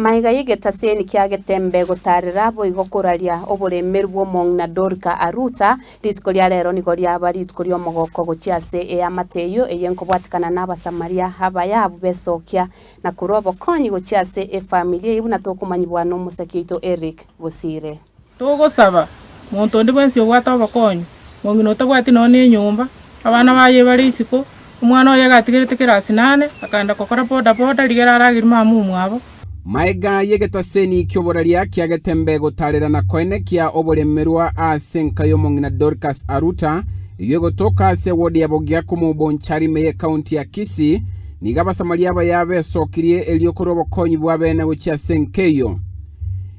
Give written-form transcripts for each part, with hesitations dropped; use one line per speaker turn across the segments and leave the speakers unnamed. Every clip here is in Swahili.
Maiga yigetaseni kia getembe gutarira boigo kuraria oburemeri bw'omong na Dorka Aruta ritiko ria rero nigo riaba ritiko ria omogoko gochiase ya mateyo eyenkobwatikana n'abasamaria habaya besokia na kurobo konyi gochiase efamilia ibuna tokumanyibwa n'omusekito Eric Bosire
tugusaba muntu ndi bwensi obwata obokonyi mongino otabwati none enyumba abana baye bari isiko umwana oyo agatigirite kirasi 8 akanda kokora boda rigera aragiri mamu mwabo.
Maiga yegetaseni kyoboraria kia getembe gutarira na koene kia oboremerwa asenka y'omong na Dorcas Aruta yegotoka se wodi ya bogia kumubonchari meye county ya Kisii niga basamaria bayabe sokirie eliokorobo konyi bwabene gochia senkeyo.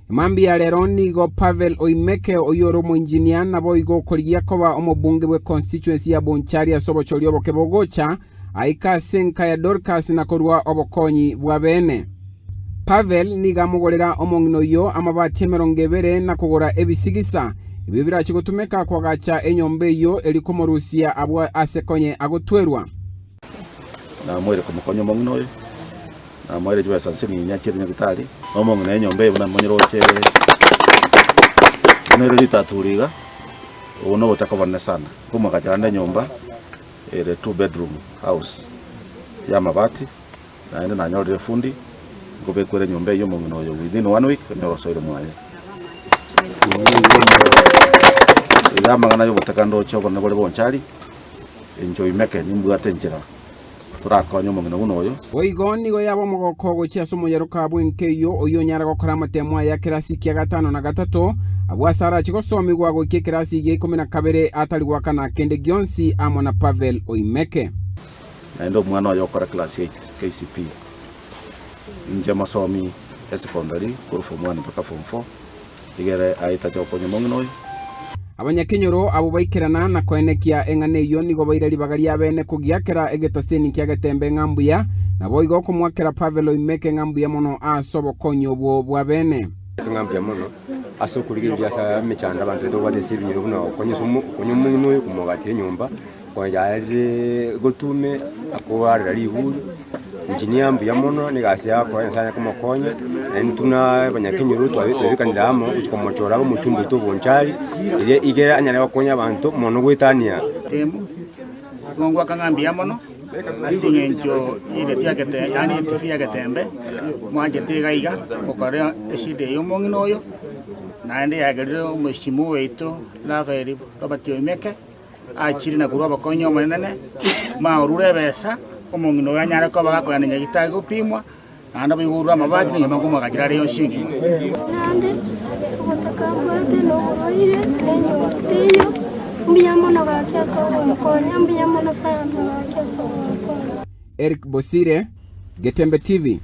Mambi ya lero nigo Pavel Oimeke oyoro mu engineer na boigo koligia koba omobunge bwe constituency ya Bonchari asobo cholio bokebogocha aika senka ya Dorcas na korwa obokonyi bwabene. Pavel niga mugorera omongino yo amabati 70 na kugora ebisigisa ibi birachigotumeka kwagacha enyombe yo elikomorusia abwa asekonye agotwerwa
na mwere kumukonyo mongino yo na mwere jwa sanseni nyakiri nyagitari omongino enyombe buna monyeroche nero litaturiga uno botakobana sana kumagachana nyomba ere 2 bedroom house ya mabati na ende na nyorire fundi gobe kwere nyombe yo mongino yo within 1 week nyoro soire mwaye ya magana yo botakando chogo na bole Bonchari enjoy meke nimbu atenjera turakonyo mongino uno yo
oigoni go yabo mogoko gochia somo yaruka bwenkeyo oyo nyara gokora matemwa ya kirasi kia 5 na 3 abwasara chigosomi gwa go kirasi ge 12 atali gwakana kende gionsi amona Pavel Oimeke
na ndo mwana yo kora class 8 KCP nje masomi secondary kuru form 1 mpaka form 4 igere aita chokonyo mongino
abanyakenyoro abo baikirana na koenekia engane yo nigo bairari bagaria bene kugiakera egetaseni kia getembe ngambuya na boigo kumwakera Pavel Oimeke ngambuya mono asobo konyo bwa bene
ngambuya mono asokurigirya sa michanda bantu to bade sibinyiro buno konyo sumu konyo mungino kumogati nyumba kwa yari gotume akowara liburu engineer mbuya mono nigasia kwa nsanya kumokonya entuna banyakenyoro twabikanira amo kukomochora mu chumba to Bonchari ile igera anyane bakonya abantu mono gwitania
temu gongwa kangambia mono asingenjo ile tiagete yani tiagetembe mwanje tigaiga okare eside yo mongino oyo naende yagerero mushimu weito laveri Robert Oimeke achiri na kuroba konyo manene maurure besa omongino yanyara ko bagakoyana nyagitago pimwa anda bigurwa mabati ni magumo gakirare yo shingi
nande ubatakamwate no oire lenyo tiyo mbiyamono gakiaso mukonya mbiyamono sana gakiaso mukonya.
Eric Bosire, Getembe TV.